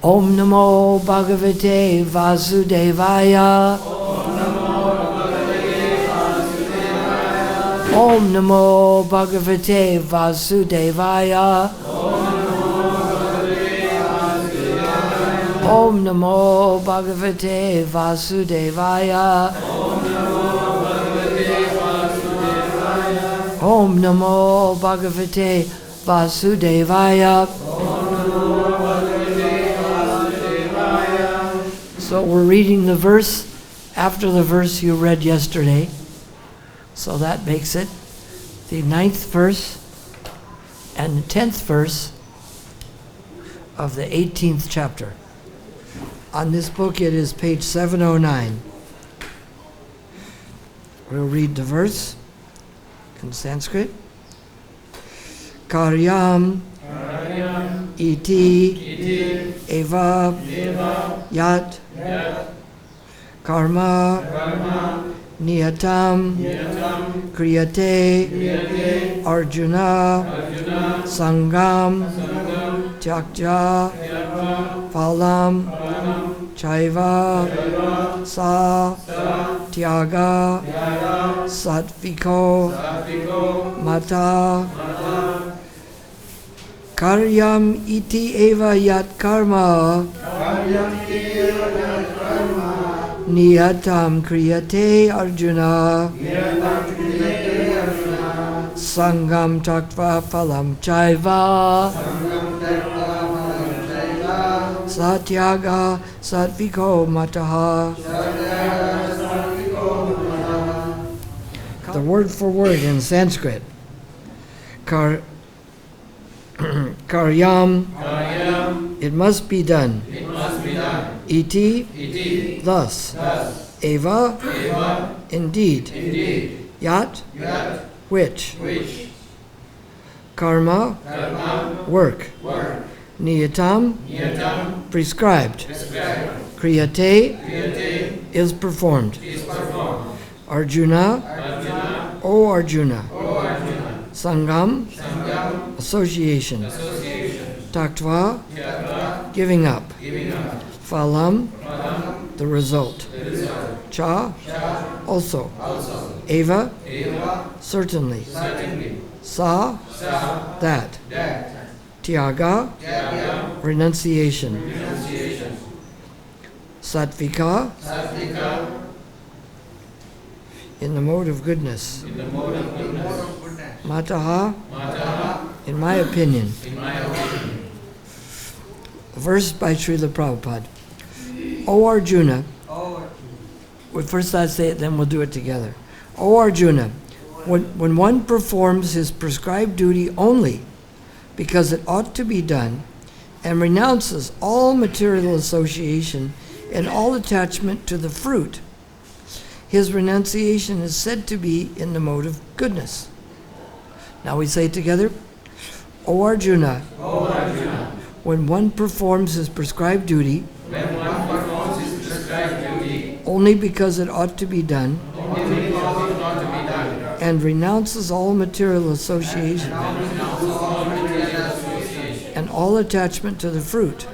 Om Namo Bhagavate Vasudevaya. Om Namo Bhagavate Vasudevaya. Om Namo Bhagavate Vasudevaya. Om Namo Bhagavate Vasudevaya. So we're reading the verse after the verse you read yesterday. So that makes it the 9th verse and the 10th verse of the 18th chapter. On this book it is page 709. We'll read the verse in Sanskrit. Karyam iti eva yat karma niyatam kriyate Arjuna sangam tyakja phalam chaiva sa tyaga satviko mata karyam iti eva yat karma niyatam kriyate Arjuna sangam taktva phalam chaiva satyaga satviko mataha. The word for word in Sanskrit. Karyam, it must be done. Iti, thus. Eva, indeed. Yat, which. Karma, work. Niyatam, prescribed. Kriyate, is performed. Arjuna, O Arjuna. Sangam, association. Taktva, giving up. Phalam, the result. Cha, also. Eva, certainly. Sa, that. Tyaga, renunciation. Satvika, in the mode of goodness. Mataha, in my opinion. Verse by Srila Prabhupada. O Arjuna, first I say it, then we'll do it together. O Arjuna, when one performs his prescribed duty only because it ought to be done, and renounces all material association and all attachment to the fruit, his renunciation is said to be in the mode of goodness. Now we say it together. O Arjuna, when one performs his prescribed duty, only because it ought to be done, and renounces all material association and all attachment to the fruit,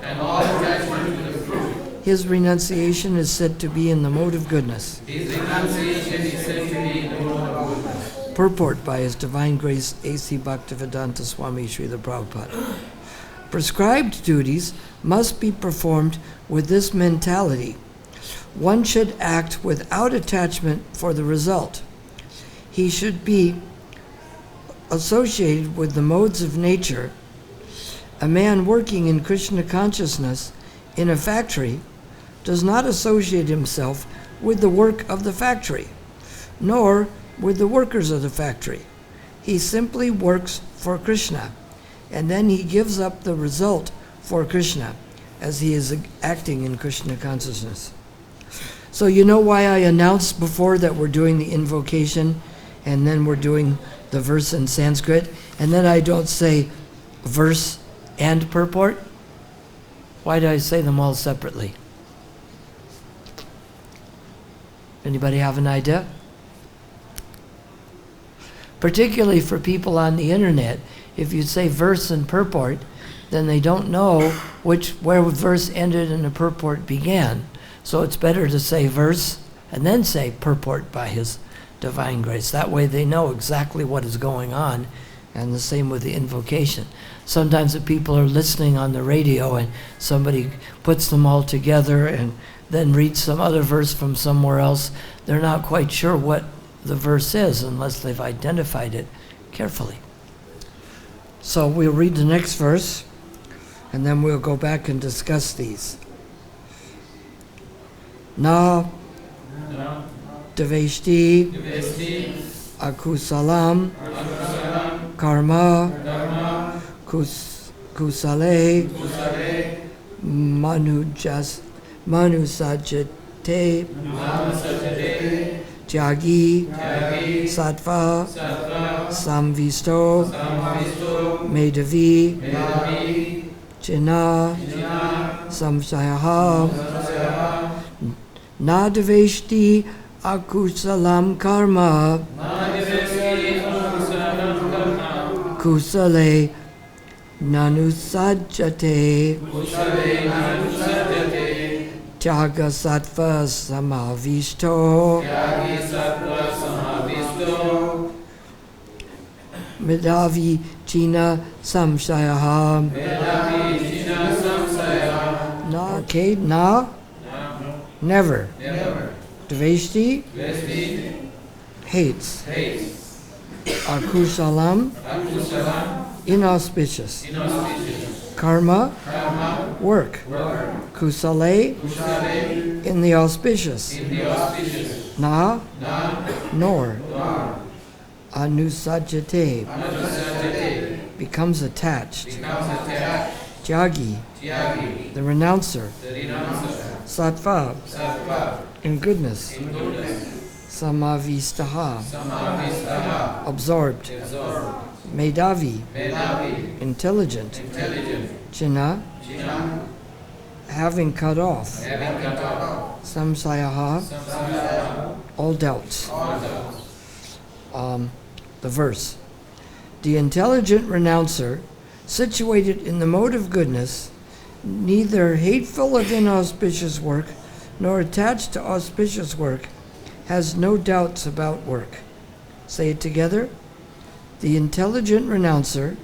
his renunciation is said to be in the mode of goodness. Purport by His Divine Grace A.C. Bhaktivedanta Swami Srila Prabhupada. Prescribed duties must be performed with this mentality. One should act without attachment for the result. He should be associated with the modes of nature. A man working in Krishna consciousness in a factory does not associate himself with the work of the factory, nor with the workers of the factory. He simply works for Krishna, and then he gives up the result for Krishna as he is acting in Krishna consciousness. So you know why I announced before that we're doing the invocation and then we're doing the verse in Sanskrit, and then I don't say verse and purport? Why do I say them all separately? Anybody have an idea? Particularly for people on the internet, if you say verse and purport, then they don't know where the verse ended and the purport began. So it's better to say verse and then say purport by His divine grace. That way they know exactly what is going on, and the same with the invocation. Sometimes the people are listening on the radio and somebody puts them all together and then reads some other verse from somewhere else. They're not quite sure what the verse is unless they've identified it carefully. So we'll read the next verse, and then we'll go back and discuss these. Na Deveshti Akusalam Karma Kusale Manusajate Tyagi Sattva Samvisto Medavi China Samsayaha Nadaveshti Akusalam Karma Kusale Nanusajate Tyaga Sattva Samavisto Medavi China Samsayaha Na okay, na never. Dveshti hates. Akusalam inauspicious. Karma work. Kusale in the auspicious. Na nor. Anusajate becomes attached. Tyagi the renouncer. Sattva in goodness. Samavistaha absorbed. Medavi intelligent. China having cut off. Samsayaha all doubts. The verse. The intelligent renouncer, situated in the mode of goodness, neither hateful of inauspicious work, nor attached to auspicious work, has no doubts about work. Say it together. The intelligent renouncer,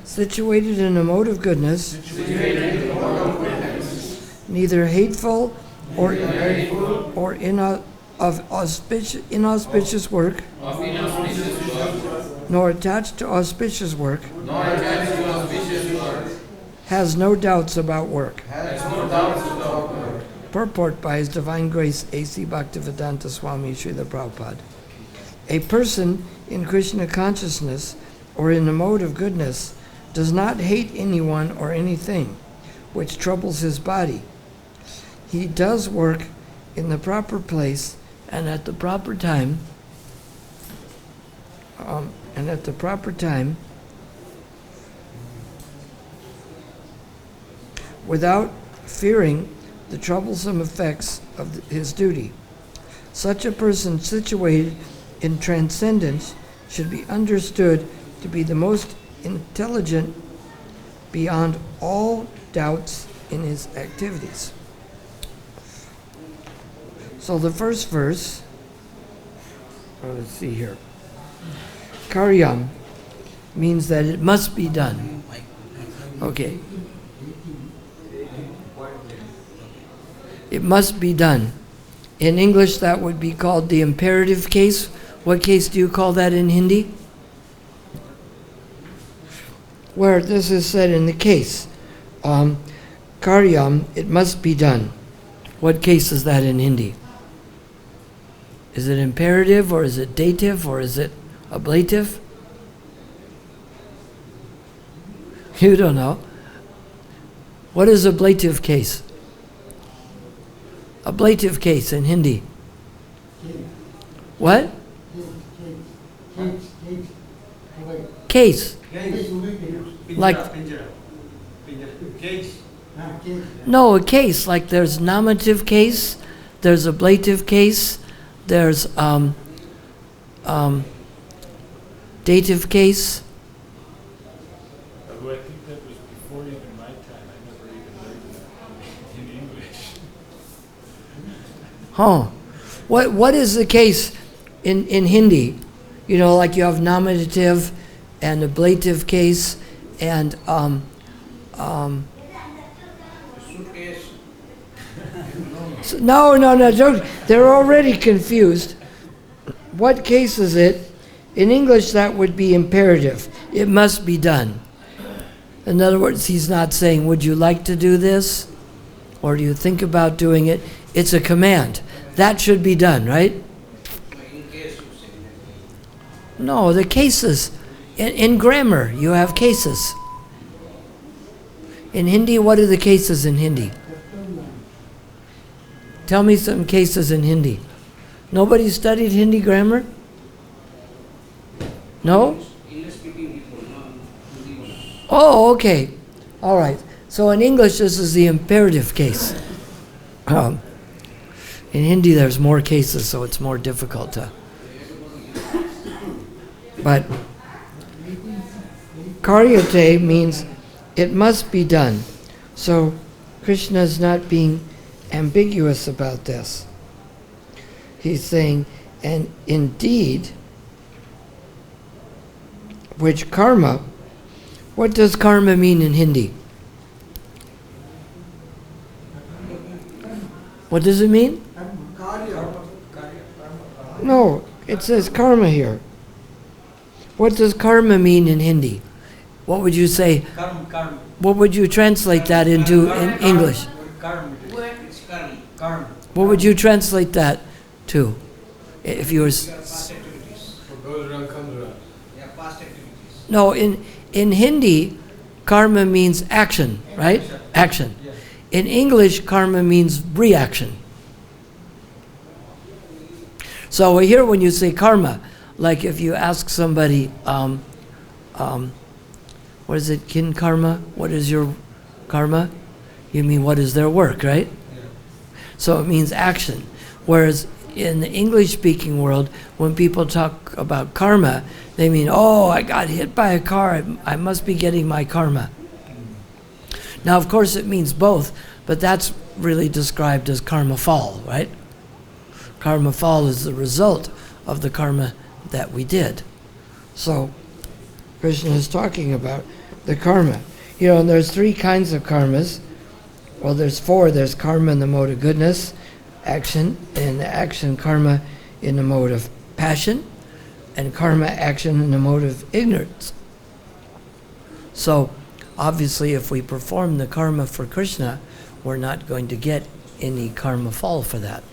situated in a mode of goodness, neither hateful or inauspicious work, nor attached to auspicious work, has no doubts about work. Purport by His Divine Grace, A.C. Bhaktivedanta Swami Srila Prabhupada. A person in Krishna consciousness or in the mode of goodness does not hate anyone or anything which troubles his body. He does work in the proper place and at the proper time, without fearing the troublesome effects of his duty. Such a person situated in transcendence should be understood to be the most intelligent beyond all doubts in his activities. So the first verse, let's see here. Karyam means that it must be done. Okay. It must be done. In English, that would be called the imperative case. What case do you call that in Hindi? Where this is said in the case. Karyam, it must be done. What case is that in Hindi? Is it imperative, or is it dative, or is it ablative? You don't know. What is ablative case? Ablative case in Hindi. What? Case. Like, no, a case. Like there's nominative case, there's ablative case, there's dative case. Huh. What is the case in Hindi? You know, like you have nominative and ablative case and no, don't, they're already confused. What case is it? In English, that would be imperative. It must be done. In other words, he's not saying, would you like to do this? Or do you think about doing it? It's a command. That should be done, right? No, the cases. In grammar, you have cases. In Hindi, what are the cases in Hindi? Tell me some cases in Hindi. Nobody studied Hindi grammar? No? Oh, okay. All right. So in English, this is the imperative case. In Hindi, there's more cases, so it's more difficult to... But karyate means it must be done. So Krishna is not being ambiguous about this. He's saying, and indeed, which karma, what does karma mean in Hindi? What does it mean? No, it says karma here. What does karma mean in Hindi? What would you say? Karma. What would you translate that into in English? What would you translate that to? If you were... Past activities. What goes around comes around. Yeah, past activities. No, in Hindi, karma means action, right? Action. In English, karma means reaction. So here when you say karma, like if you ask somebody, what is it, kin karma? What is your karma? You mean what is their work, right? Yeah. So it means action. Whereas in the English-speaking world, when people talk about karma, they mean, oh, I got hit by a car, I must be getting my karma. Now, of course, it means both, but that's really described as karma fall, right? Karma fall is the result of the karma that we did. So, Krishna is talking about the karma. You know, and there's three kinds of karmas. Well, there's four. There's karma in the mode of goodness, action, and the action karma in the mode of passion, and karma action in the mode of ignorance. So, obviously, if we perform the karma for Krishna, we're not going to get any karma fall for that.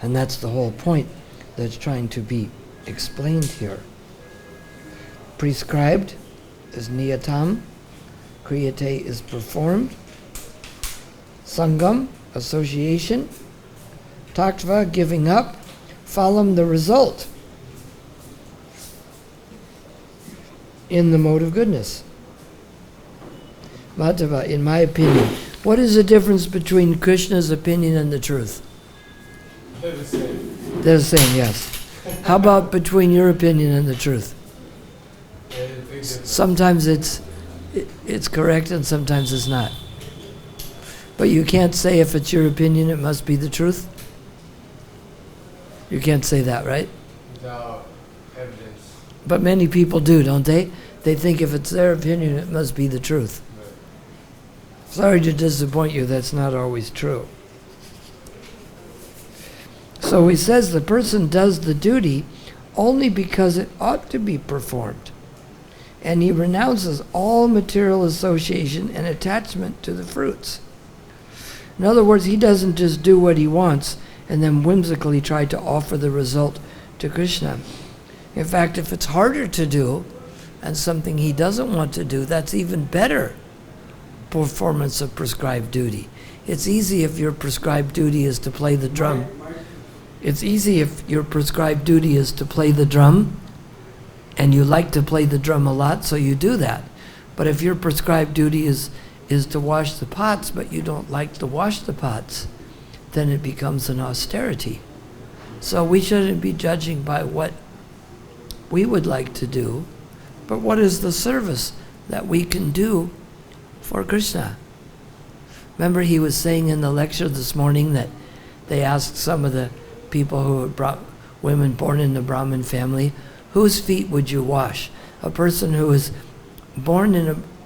And that's the whole point that's trying to be explained here. Prescribed is niyatam, kriyate is performed, sangam, association, taktva, giving up, phalam, the result, in the mode of goodness. Madhava, in my opinion, what is the difference between Krishna's opinion and the truth? They're the same. They're the same, yes. How about between your opinion and the truth? Sometimes it's correct and sometimes it's not. But you can't say if it's your opinion it must be the truth. You can't say that, right? Without evidence. But many people do, don't they? They think if it's their opinion it must be the truth. Right. Sorry to disappoint you, that's not always true. So he says the person does the duty only because it ought to be performed. And he renounces all material association and attachment to the fruits. In other words, he doesn't just do what he wants and then whimsically try to offer the result to Krishna. In fact, if it's harder to do and something he doesn't want to do, that's even better performance of prescribed duty. It's easy if your prescribed duty is to play the drum. It's easy if your prescribed duty is to play the drum, and you like to play the drum a lot, so you do that. But if your prescribed duty is to wash the pots, but you don't like to wash the pots, then it becomes an austerity. So we shouldn't be judging by what we would like to do, but what is the service that we can do for Krishna. Remember he was saying in the lecture this morning that they asked some of the people who had brought women born in the Brahmin family, whose feet would you wash? A person who is born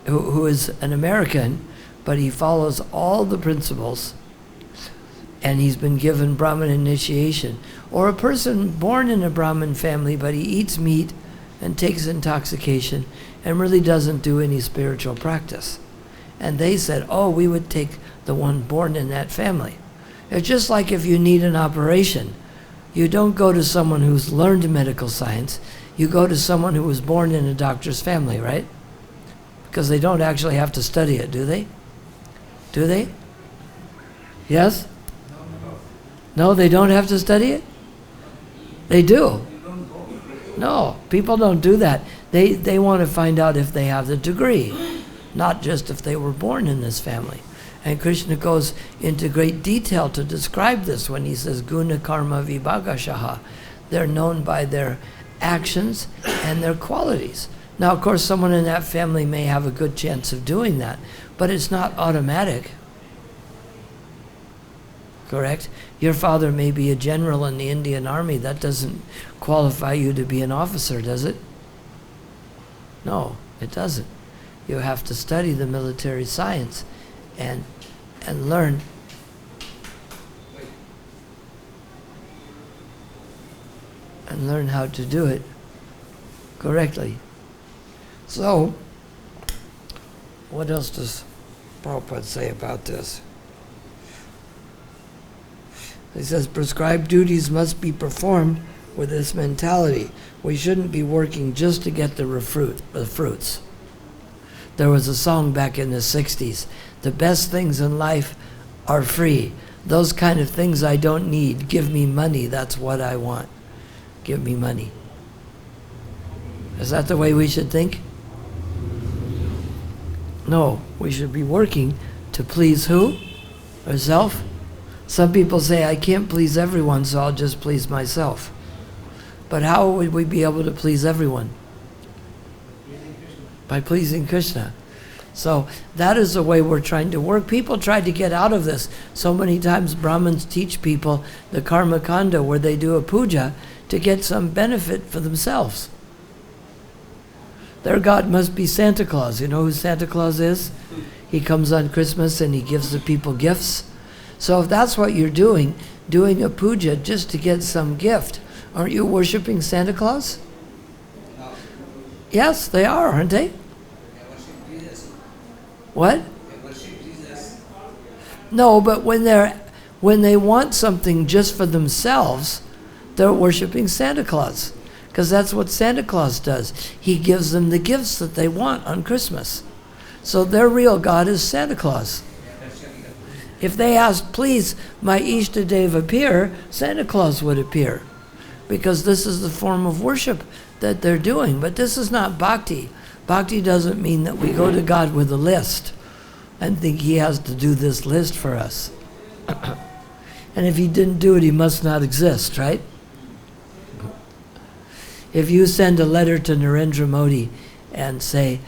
who is an American, but he follows all the principles and he's been given Brahmin initiation. Or a person born in a Brahmin family, but he eats meat and takes intoxication and really doesn't do any spiritual practice. And they said, oh, we would take the one born in that family. It's just like if you need an operation. You don't go to someone who's learned medical science. You go to someone who was born in a doctor's family, right? Because they don't actually have to study it, do they? Do they? Yes? No, they don't have to study it? They do. No, people don't do that. They want to find out if they have the degree, not just if they were born in this family. And Krishna goes into great detail to describe this when he says, Guna Karma Vibhagashaha. They're known by their actions and their qualities. Now, of course, someone in that family may have a good chance of doing that, but it's not automatic. Correct? Your father may be a general in the Indian Army. That doesn't qualify you to be an officer, does it? No, it doesn't. You have to study the military science and learn how to do it correctly. So, what else does Prabhupada say about this? He says, prescribed duties must be performed with this mentality. We shouldn't be working just to get the fruits. There was a song back in the 60s, the best things in life are free. Those kind of things I don't need. Give me money, that's what I want. Give me money. Is that the way we should think? No, we should be working to please who? Ourselves? Some people say, I can't please everyone, so I'll just please myself. But how would we be able to please everyone? By pleasing Krishna. So that is the way we're trying to work. People try to get out of this. So many times Brahmins teach people the karma kanda where they do a puja to get some benefit for themselves. Their God must be Santa Claus. You know who Santa Claus is? He comes on Christmas and he gives the people gifts. So if that's what you're doing a puja just to get some gift, aren't you worshiping Santa Claus? No. Yes, they are, aren't they? They worship Jesus. What? They worship Jesus. No, but when they want something just for themselves, they're worshiping Santa Claus. Because that's what Santa Claus does. He gives them the gifts that they want on Christmas. So their real God is Santa Claus. If they asked, please, my Ishta Dev appear, Santa Claus would appear. Because this is the form of worship that they're doing. But this is not bhakti. Bhakti doesn't mean that we go to God with a list and think he has to do this list for us. And if he didn't do it, he must not exist, right? If you send a letter to Narendra Modi and say,